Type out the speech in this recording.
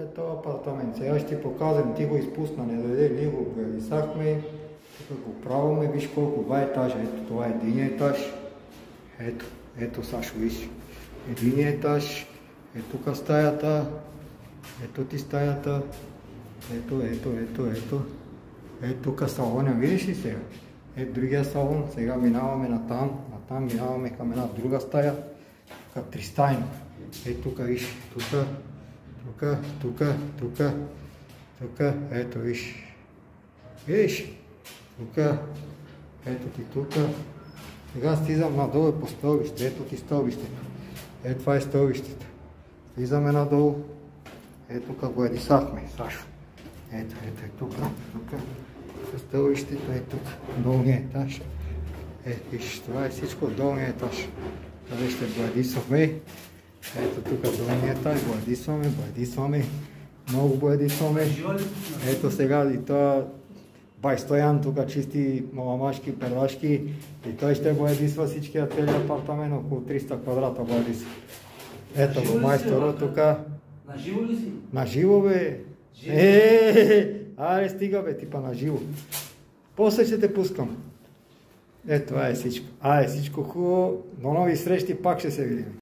Ето апартамент. Сега ще ти показвам, ти го изпусна, не дойде, ние го превисахме. Тук го правиме, виж колко, 2 етажа. Ето това е един етаж. Ето Сашо, виж. Един етаж. Ето тук стаята. Ето ти стаята. Ето. Ето тук салоня, видиш ли сега? Ето другия салон, сега минаваме натам минаваме към една друга стая. Тук тристайна. Ето тук, виж, тук, ето виж. Виж, тук, ето ти тук. Сега стизам надолу по стълбище, ето ти стълбището. Ето това е стълбището. Слизаме надолу. Ето тук го едисахме, Сашо. Ето тук. Стълбището е тук, долния етаж. Виж, това е всичко в долния етаж. Къде ще бладисваме. Ето тук долния етаж, бладисваме. Много бладисваме. Ето сега и това бай Стоян тук чисти маламашки, перлашки и той ще бладисва всичкия целият апартамент, около 300 квадрата бладисва. Ето го майстора тук. На живо ли си? На живо бе. Аре стига бе, типа на живо. После ще те пускам. Ето, това е всичко. Всичко хубаво. До нови срещи, пак ще се видим.